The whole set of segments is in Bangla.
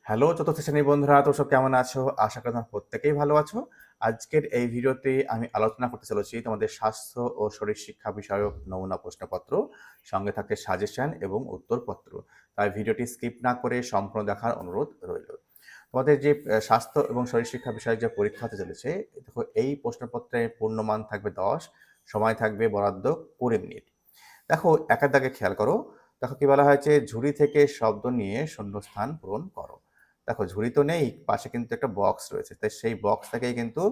হ্যালো চতুর্থ শ্রেণীর বন্ধুরা, তো সব কেমন আছো? আশা করি তোমরা প্রত্যেকেই ভালো আছো। আজকের এই ভিডিওতে আমি আলোচনা করতে চলেছি তোমাদের স্বাস্থ্য ও শরীর শিক্ষা বিষয়ক নমুনা প্রশ্নপত্র, সঙ্গে থাকে সাজেশন এবং উত্তরপত্র। তাই ভিডিওটি স্কিপ না করে সম্পূর্ণ দেখার অনুরোধ রইল। তোমাদের যে স্বাস্থ্য এবং শরীর শিক্ষা বিষয়ক যে পরীক্ষা হতে চলেছে, দেখো এই প্রশ্নপত্রে পূর্ণমান থাকবে 10, সময় থাকবে বরাদ্দ 20 মিনিট। দেখো একের দাগে খেয়াল করো। দেখো কি বলা হয়েছে, ঝুড়ি থেকে শব্দ নিয়ে শূন্যস্থান পূরণ করো। দেখো ঝুড়ি তো নেই, পাশে কিন্তু একটা বক্স রয়েছে, তাই সেই বক্স থেকেই কিন্তু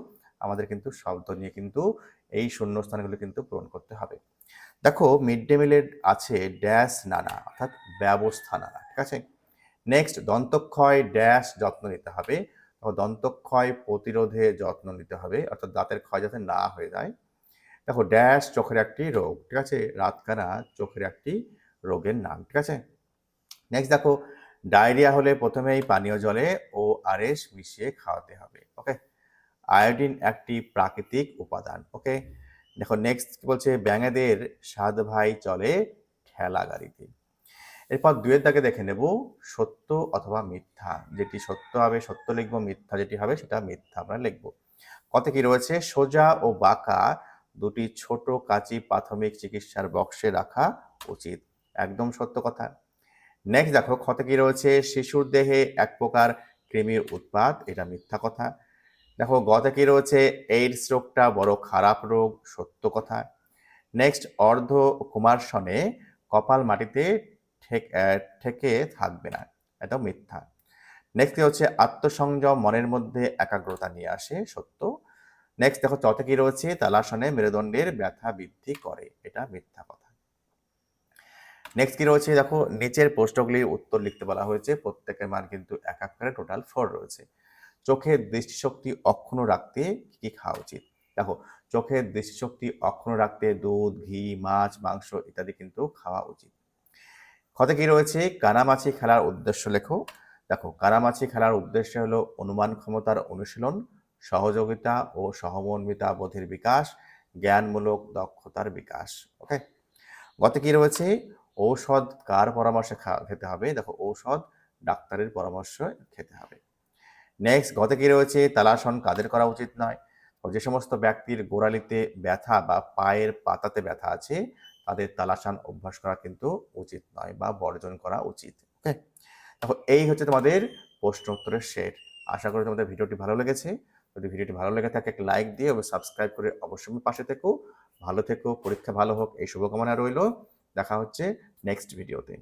আমাদের কিন্তু শব্দ নিয়ে কিন্তু এই শূন্যস্থানগুলো কিন্তু পূরণ করতে হবে। দেখো মিড ডে মিলের আছে ড্যাশ নানা, অর্থাৎ ব্যবস্থা নানা, ঠিক আছে। নেক্সট দন্তক্ষয় ড্যাশ যত্ন নিতে হবে। দন্তক্ষয় প্রতিরোধে যত্ন নিতে হবে, অর্থাৎ দাঁতের ক্ষয় যাতে না হয়ে যায়। দেখো ড্যাশ চোখের একটি রোগ, ঠিক আছে, রাতকানা চোখের একটি রোগের নাম, ঠিক আছে। নেক্সট দেখো ডায়রিয়া হলে প্রথমেই পানীয় জলে ORS মিশিয়ে খাওয়াতে হবে। ওকে, আয়োডিন একটি প্রাকৃতিক উপাদান। ওকে, দেখো নেক্সট কি বলছে, ব্যাঙেদের সাত ভাই চলে ঠেলা গাড়িতে। এরপর দুয়ের দাগে দেখে নেব সত্য অথবা মিথ্যা। যেটি সত্য হবে সত্য লিখবো, মিথ্যা যেটি হবে সেটা মিথ্যা আমরা লিখবো। কত কি রয়েছে, সোজা ও বাঁকা দুটি ছোট কাঁচি প্রাথমিক চিকিৎসার বক্সে রাখা উচিত, একদম সত্য কথা। নেক্সট দেখো ক্ষত কি রয়েছে, শিশুর দেহে এক প্রকার কৃমির উৎপাত, এটা মিথ্যা কথা। দেখো গতে কি রয়েছে, এইডস রোগটা বড় খারাপ রোগ, সত্য কথা। নেক্সট অর্ধ কুমারসনে কপাল মাটিতে ঠেকে থাকবে না, এটা মিথ্যা। নেক্সট কি হচ্ছে, আত্মসংযম মনের মধ্যে একাগ্রতা নিয়ে আসে, সত্য। নেক্সট দেখো চতে কি রয়েছে, তালাসনে মেরুদণ্ডের ব্যথা বৃদ্ধি করে, এটা মিথ্যা কথা। নেক্সট কি রয়েছে, দেখো নিচের প্রশ্নগুলির উত্তর লিখতে বলা হয়েছে, প্রত্যেকের মান কিন্তু এক এক করে টোটাল 4 রয়েছে। চোখের দৃষ্টিশক্তি অক্ষুণ্ণ রাখতে কি কি খাওয়া উচিত? দেখো চোখের দৃষ্টিশক্তি অক্ষুণ্ণ রাখতে দুধ, ঘি, মাছ, মাংস ইত্যাদি কিন্তু খাওয়া উচিত। ক্ষতে কি রয়েছে, কানামাছি খেলার উদ্দেশ্য লেখো। দেখো কানামাছি খেলার উদ্দেশ্য হলো অনুমান ক্ষমতার অনুশীলন, সহযোগিতা ও সহমর্মিতা বোধের বিকাশ, জ্ঞানমূলক দক্ষতার বিকাশ। ওকে, গতে কি রয়েছে, ঔষধ কার পরামর্শে খেতে হবে? দেখো ঔষধ ডাক্তারের পরামর্শ খেতে হবে। নেক্সট গতে কি রয়েছে, তালাসন কাদের করা উচিত নয়? যে সমস্ত ব্যক্তির গোড়ালিতে ব্যথা বা পায়ের পাতাতে ব্যথা আছে তাদের তালাসন অভ্যাস করা কিন্তু উচিত নয় বা বর্জন করা উচিত। ওকে, দেখো এই হচ্ছে তোমাদের প্রশ্ন উত্তরের সেট। আশা করি তোমাদের ভিডিওটি ভালো লেগেছে। যদি ভিডিওটি ভালো লেগে থাকে একটা লাইক দিয়ে এবং সাবস্ক্রাইব করে অবশ্যই পাশে থেকো। ভালো থেকো, পরীক্ষা ভালো হোক এই শুভকামনা রইল। দেখা হচ্ছে নেক্সট ভিডিওতে।